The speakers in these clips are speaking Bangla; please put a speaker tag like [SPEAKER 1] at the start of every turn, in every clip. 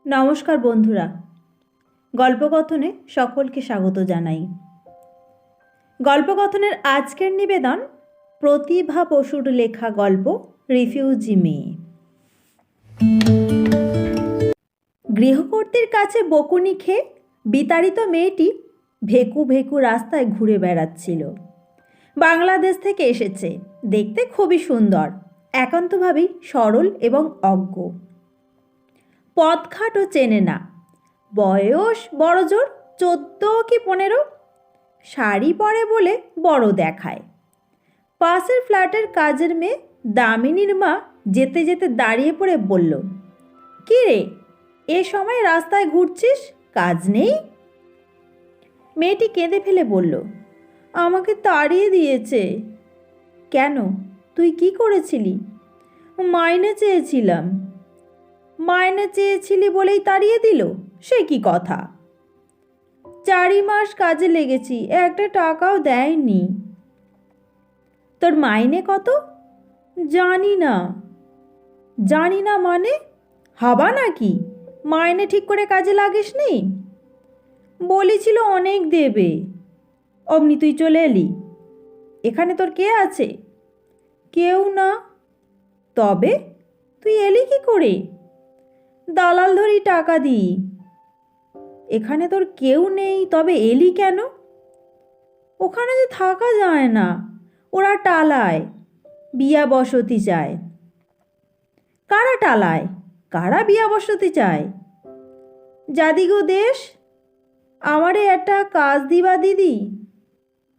[SPEAKER 1] নমস্কার বন্ধুরা, গল্পকথনে সকলকে স্বাগত জানাই। গল্পকথনের আজকের নিবেদন প্রতিভা বসুর লেখা গল্প রিফিউজি মেয়ে। গৃহকর্ত্রীর কাছে বকুনি খেয়ে বিতাড়িত মেয়েটি ভেকু ভেকু রাস্তায় ঘুরে বেড়াচ্ছিল। বাংলাদেশ থেকে এসেছে, দেখতে খুবই সুন্দর, একান্তভাবেই সরল এবং অজ্ঞ। পথঘাটও চেনে না। বয়স বড়জোর 14 কি 15। শাড়ি পরে বলে বড় দেখায়। পাশের ফ্ল্যাটের কাজের মেয়ে দামিনীর মা যেতে যেতে দাঁড়িয়ে পড়ে বলল, কী রে, এ সময় রাস্তায় ঘুরছিস, কাজ নেই? মেয়েটি কেঁদে ফেলে বলল, আমাকে তাড়িয়ে দিয়েছে। কেন, তুই কি করেছিলি? মাইনে চেয়েছিলাম। মাইনে চেয়েছিলি বলেই তাড়িয়ে দিল? সে কি কথা! 4 মাস কাজে লেগেছি, একটা টাকাও দেয়নি। তোর মাইনে কত? জানি না। জানি না মানে? হাবা নাকি? মাইনে ঠিক করে কাজে লাগিস নি? বলেছিল অনেক দেবে। অমনি তুই চলে এলি। এখানে তোর কে আছে? কেউ না। তবে তুই এলি কি করে? দালাল ধরি টাকা দিই। এখানে তোর কেউ নেই, তবে এলি কেন? ওখানে যে থাকা যায় না, ওরা টালায়, বিয়া বসতি চায়। কারা টালায়, কারা বিয়া বসতি চায়? যাদিগো দেশ, আমারে একটা কাজ দিবা দিদি।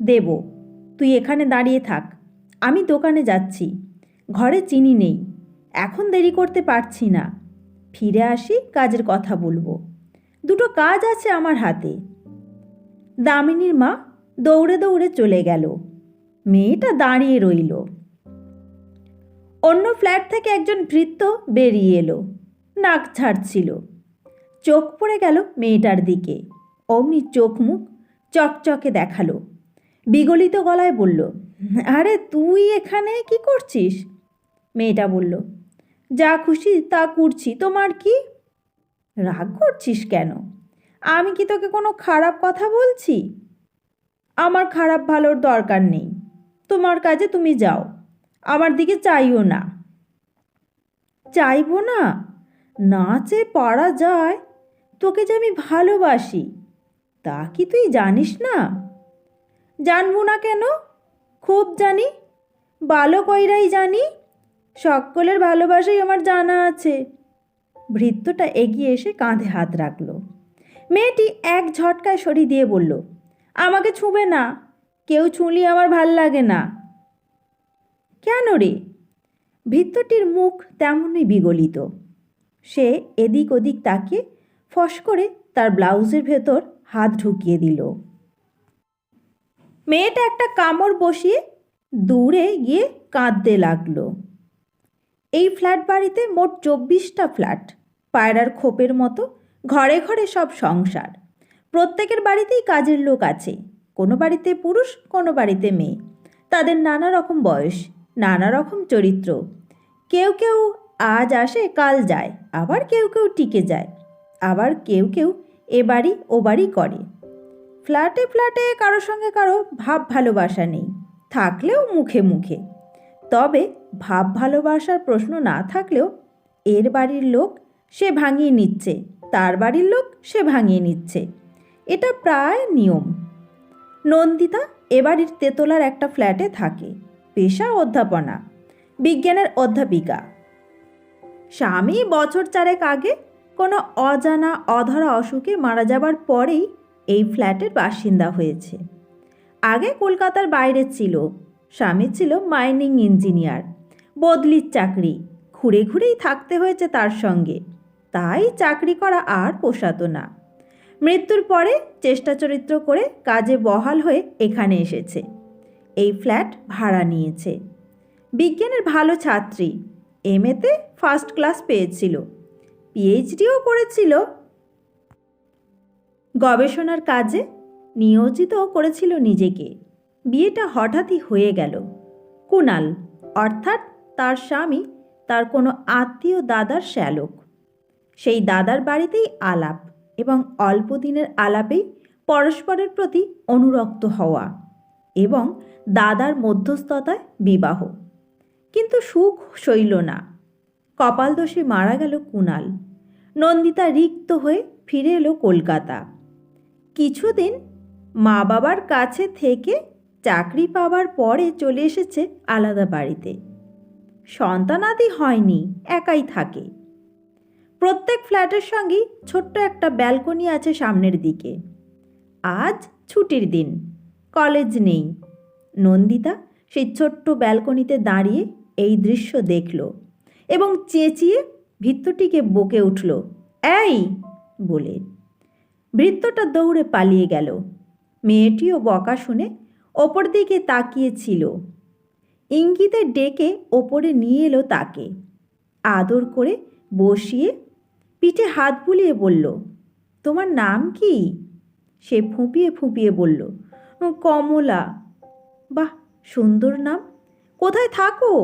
[SPEAKER 1] দেব, তুই এখানে দাঁড়িয়ে থাক, আমি দোকানে যাচ্ছি। ঘরে চিনি নেই, এখন দেরি করতে পারছি না। ফিরে আসি, কাজের কথা বলবো। দুটো কাজ আছে আমার হাতে। দামিনীর মা দৌড়ে দৌড়ে চলে গেল। মেয়েটা দাঁড়িয়ে রইল। অন্য ফ্ল্যাট থেকে একজন ভৃত্য বেরিয়ে এলো, নাক ছাড়ছিল। চোখ পড়ে গেল মেয়েটার দিকে। অমনি চোখ মুখ চকচকে দেখালো। বিগলিত গলায় বলল, আরে তুই এখানে কি করছিস? মেয়েটা বলল, যা খুশি তা করছি, তোমার কি? রাগ করছিস কেন? আমি কি তোকে কোনো খারাপ কথা বলছি? আমার খারাপ ভালোর দরকার নেই। তোমার কাজে তুমি যাও, আমার দিকে চাইও না। চাইবো না? না চেয়ে পারা যায়? তোকে যে আমি ভালোবাসি, তা কি তুই জানিস না? জানবো না কেন? খুব জানি, ভালো কইরাই জানি। সকলের ভালোবাসাই আমার জানা আছে। ভৃত্যটা এগিয়ে এসে কাঁধে হাত রাখল। মেয়েটি এক ঝটকায় সরিয়ে দিয়ে বলল, আমাকে ছুঁবে না, কেউ ছুঁলি আমার ভাল লাগে না। কেন রে? ভৃত্যটির মুখ তেমনই বিগলিত। সে এদিক ওদিক তাকিয়ে ফস করে তার ব্লাউজের ভেতর হাত ঢুকিয়ে দিল। মেয়েটা একটা কামড় বসিয়ে দূরে গিয়ে কাঁদতে লাগলো। এই ফ্ল্যাট বাড়িতে মোট 24টা ফ্ল্যাট, পায়রার খোপের মতো ঘরে ঘরে সব সংসার। প্রত্যেকের বাড়িতেই কাজের লোক আছে, কোনো বাড়িতে পুরুষ, কোনো বাড়িতে মেয়ে। তাদের নানা রকম বয়স, নানা রকম চরিত্র। কেউ কেউ আজ আসে কাল যায়, আবার কেউ কেউ টিকে যায়, আবার কেউ কেউ এ বাড়ি ও বাড়ি করে। ফ্ল্যাটে ফ্ল্যাটে কারোর সঙ্গে কারো ভাব ভালোবাসা নেই, থাকলেও মুখে মুখে। তবে ভাব ভালোবাসার প্রশ্ন না থাকলেও এর বাড়ির লোক সে ভাঙিয়ে নিচ্ছে, তার বাড়ির লোক সে ভাঙিয়ে নিচ্ছে, এটা প্রায় নিয়ম। নন্দিতা এ বাড়ির তেতলার একটা ফ্ল্যাটে থাকে, পেশা অধ্যাপনা, বিজ্ঞানের অধ্যাপিকা। স্বামী বছর 4 আগে কোনো অজানা অধরা অসুখে মারা যাবার পরেই এই ফ্ল্যাটের বাসিন্দা হয়েছে। আগে কলকাতার বাইরে ছিল, স্বামী ছিল মাইনিং ইঞ্জিনিয়ার, বদলির চাকরি, ঘুরে ঘুরেই থাকতে হয়েছে তার সঙ্গে, তাই চাকরি করা আর পোষাতো না। মৃত্যুর পরে চেষ্টা চরিত্র করে কাজে বহাল হয়ে এখানে এসেছে, এই ফ্ল্যাট ভাড়া নিয়েছে। বিজ্ঞানের ভালো ছাত্রী, এমএতে ফার্স্ট ক্লাস পেয়েছিল, পিএইচডিও করেছিল। গবেষণার কাজে নিয়োজিত করেছিল নিজেকে। বিয়েটা হঠাৎই হয়ে গেল। কুণাল অর্থাৎ তার স্বামী তার কোনো আত্মীয় দাদার শ্যালক। সেই দাদার বাড়িতেই আলাপ এবং অল্প দিনের আলাপেই পরস্পরের প্রতি অনুরক্ত হওয়া এবং দাদার মধ্যস্থতায় বিবাহ। কিন্তু সুখ সইল না। কপালদোষে মারা গেল কুণাল। নন্দিতা রিক্ত হয়ে ফিরে এলো কলকাতা। কিছুদিন মা বাবার কাছে থেকে চাকরি পাওয়ার পরে চলে এসেছে আলাদা বাড়িতে। সন্তানাদি হয়নি, একাই থাকে। প্রত্যেক ফ্ল্যাটের সঙ্গেই ছোট্ট একটা ব্যালকনি আছে সামনের দিকে। আজ ছুটির দিন, কলেজ নেই। নন্দিতা সেই ছোট্ট ব্যালকনিতে দাঁড়িয়ে এই দৃশ্য দেখল এবং চেঁচিয়ে ভৃত্যটিকে বকে উঠল, এই বলে। ভৃত্যটা দৌড়ে পালিয়ে গেল। মেয়েটিও বকা শুনে ওপর দিকে তাকিয়েছিল। ইঙ্গিতে ডেকে ওপরে নিয়ে এলো তাকে। আদর করে বসিয়ে পিঠে হাত বুলিয়ে বলল, তোমার নাম কি? সে ফুঁপিয়ে ফুঁপিয়ে বলল, কমলা। বাহ, সুন্দর নাম। কোথায় থাকো?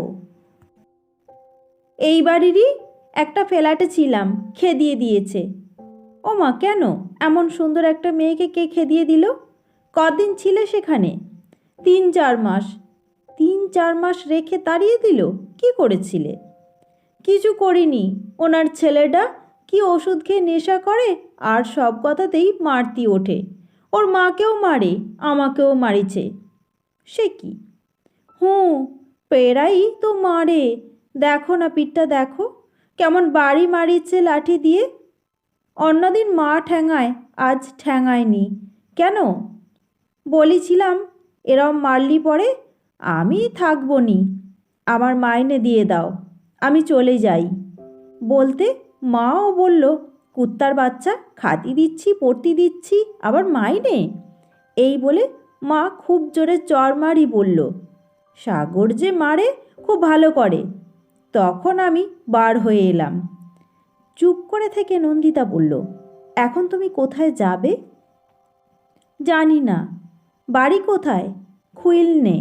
[SPEAKER 1] এই বাড়িরই একটা ফ্ল্যাটে ছিলাম, খেদিয়ে দিয়েছে। ও মা, কেন? এমন সুন্দর একটা মেয়েকে কে খেদিয়ে দিল? কদিন ছিলে সেখানে? 3-4 মাস। 3-4 মাস রেখে তাড়িয়ে দিল? কি করেছিলে? কিছু করিনি। ওনার ছেলেটা কি ওষুধ খেয়ে নেশা করে আর সব কথাতেই মারতি ওঠে। ওর মাকেও মারে, আমাকেও মারিছে। সে কি? পেরাই তো মারে। দেখো না, পিঠটা দেখো কেমন বাড়ি মারিছে লাঠি দিয়ে। অন্যদিন মা ঠ্যাঙায়, আজ ঠ্যাঙায়নি। কেন? বলেছিলাম এরম মারলি পরে আমি থাকবো নি, আমার মাইনে দিয়ে দাও, আমি চলে যাই। বলতে মাও বলল, কুত্তার বাচ্চা, খাতি দিচ্ছি, পড়তি দিচ্ছি, আবার মাইনে। এই বলে মা খুব জোরে চড়মারি বলল। সাগর যে মারে, খুব ভালো করে। তখন আমি বার হয়ে এলাম। চুপ করে থেকে নন্দিতা বলল, এখন তুমি কোথায় যাবে? জানি না। বাড়ি কোথায়? খুইলনে।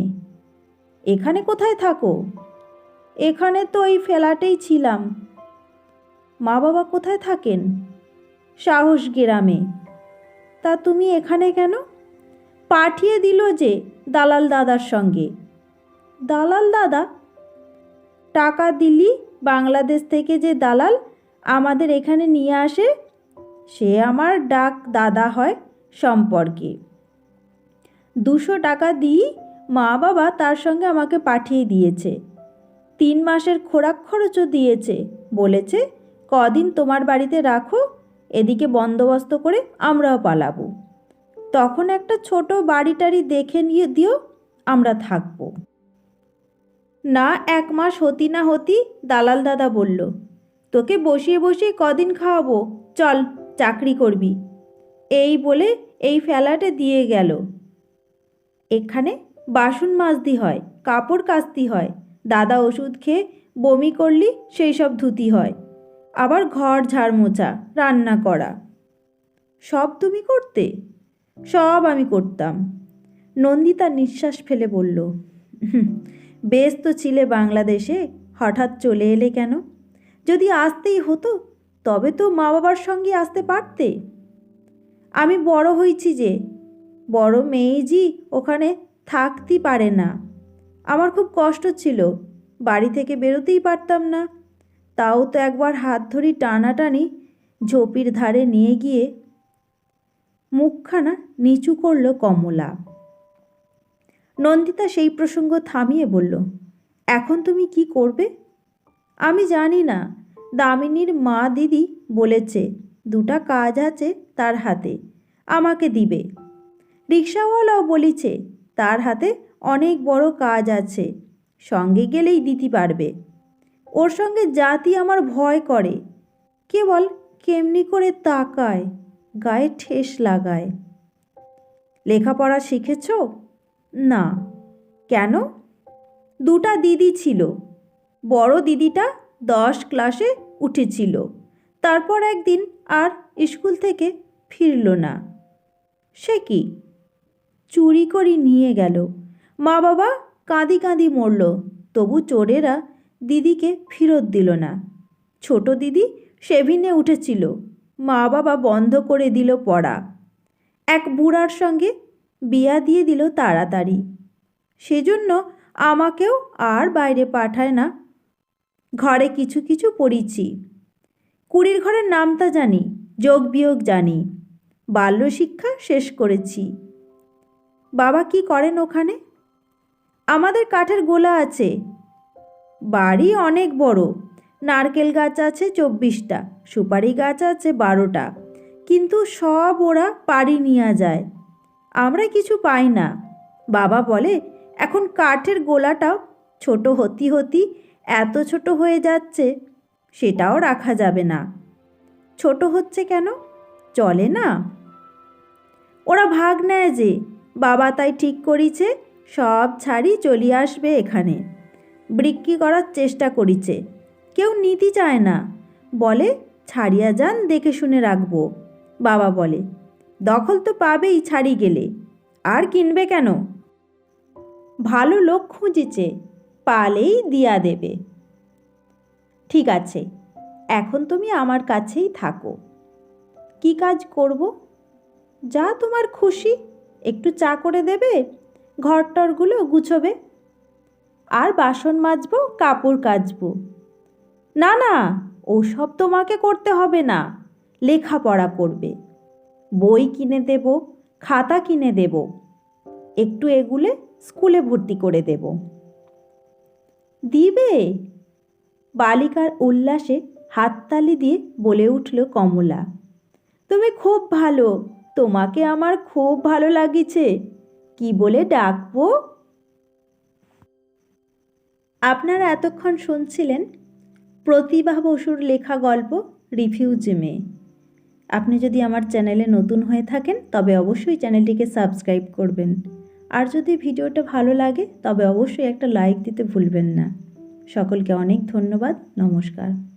[SPEAKER 1] এখানে কোথায় থাকো? এখানে তো এই ফ্ল্যাটেই ছিলাম। মা বাবা কোথায় থাকেন? সাহস গ্রামে। তা তুমি এখানে কেন? পাঠিয়ে দিল যে দালাল দাদার সঙ্গে। দালাল দাদা? টাকা দিলি বাংলাদেশ থেকে যে দালাল আমাদের এখানে নিয়ে আসে, সে আমার ডাক দাদা হয় সম্পর্কে। 200 টাকা দিই মা বাবা তার সঙ্গে আমাকে পাঠিয়ে দিয়েছে। 3 মাসের খোরাক খরচও দিয়েছে। বলেছে কদিন তোমার বাড়িতে রাখো, এদিকে বন্দোবস্ত করে আমরাও পালাবো। তখন একটা ছোট বাড়ি টাড়ি দেখে নিয়ে দিও, আমরা থাকবো। না, 1 মাস হতি না হতি দালাল দাদা বলল, তোকে বসিয়ে বসিয়ে কদিন খাওয়াবো, চল চাকরি করবি। এই বলে এই ফ্ল্যাটে দিয়ে গেল। এখানে বাসন মাজতে হয়, কাপড় কাচতে হয়, দাদা ওষুধ খেয়ে বমি করলি সেই সব ধুতি হয়, আবার ঘর ঝাড় মোছা, রান্না করা। সব তুমি করতে? সব আমি করতাম। নন্দিতা নিঃশ্বাস ফেলে বলল, বেশ তো ছিলে বাংলাদেশে, হঠাৎ চলে এলে কেন? যদি আসতেই হতো তবে তো মা বাবার সঙ্গে আসতে পারতে। আমি বড় হয়েছি যে, বড় মেয়েজি ওখানে থাকতে পারে না। আমার খুব কষ্ট ছিল, বাড়ি থেকে বেরোতেই পারতাম না। তাও তো একবার হাত ধরি টানাটানি ঝোপির ধারে নিয়ে গিয়ে। মুখখানা নিচু করল কমলা। নন্দিতা সেই প্রসঙ্গ থামিয়ে বলল, এখন তুমি কি করবে? আমি জানি না। দামিনীর মা দিদি বলেছে 2টা কাজ আছে তার হাতে, আমাকে দিবে। রিক্সাওয়ালাও বলেছে তার হাতে অনেক বড় কাজ আছে, সঙ্গে গেলেই দিতে পারবে। ওর সঙ্গে জাতি আমার ভয় করে, কেবল কেমনি করে তাকায়, গায়ে ঠেস লাগায়। লেখাপড়া শিখেছ? না। কেন? 2টা দিদি ছিল। বড় দিদিটা 10 ক্লাসে উঠেছিল, তারপর একদিন আর স্কুল থেকে ফিরল না। সে কি? চুরি করে নিয়ে গেল। মা বাবা কাঁদি কাঁদি মরল, তবু চোরেরা দিদিকে ফেরত দিল না। ছোট দিদি সেভিনে উঠেছিল, মা বাবা বন্ধ করে দিল পড়া। এক বুড়ার সঙ্গে বিয়া দিয়ে দিল তাড়াতাড়ি। সেজন্য আমাকেও আর বাইরে পাঠায় না। ঘরে কিছু কিছু পড়িছি। কুড়ির ঘরের নামতা জানি, যোগ বিয়োগ জানি, বাল্যশিক্ষা শেষ করেছি। বাবা কি করেন ওখানে? আমাদের কাঠের গোলা আছে। বাড়ি অনেক বড়। নারকেল গাছ আছে 24টা, সুপারি গাছ আছে 12টা, কিন্তু সব ওরা পাড়ি নিয়ে যায়। আমরা কিছু পাই না। বাবা বলে এখন কাঠের গোলাটাও ছোট হতি হতি এত ছোট হয়ে যাচ্ছে, সেটাও রাখা যাবে না। ছোট হচ্ছে কেন? চলে না। ওরা ভাগ নেয় যে, বাবা তাই ঠিক করিছে সব ছাড়ি চলিয়ে আসবে এখানে। বিক্রি করার চেষ্টা করিছে, কেউ নিতে চায় না, বলে ছাড়িয়া যান, দেখে শুনে রাখবো। বাবা বলে দখল তো পাবেই ছাড়ি গেলে, আর কিনবে কেন? ভালো লোক খুঁজিছে, পালেই দিয়া দেবে। ঠিক আছে, এখন তুমি আমার কাছেই থাকো। কি কাজ করব? যা তোমার খুশি। একটু চা করে দেবে, ঘরটরগুলো গুছোবে, আর বাসন মাজবো, কাপড় কাচবো। না না, ওসব তোমাকে করতে হবে না, লেখাপড়া করবে। বই কিনে দেব, খাতা কিনে দেব, একটু এগুলে স্কুলে ভর্তি করে দেব। দিবে? বালিকার উল্লাসে হাততালি দিয়ে বলে উঠল কমলা, তুমি খুব ভালো, তোমাকে আমার খুব ভালো লাগিছে। কি বলে ডাকবো? আপনারা এতক্ষণ শুনছিলেন প্রতিভা বসুর লেখা গল্প রিফিউজি মেয়ে। আপনি যদি আমার চ্যানেলে নতুন হয়ে থাকেন তবে অবশ্যই চ্যানেলটিকে সাবস্ক্রাইব করবেন, আর যদি ভিডিওটা ভালো লাগে তবে অবশ্যই একটা লাইক দিতে ভুলবেন না। সকলকে অনেক ধন্যবাদ। নমস্কার।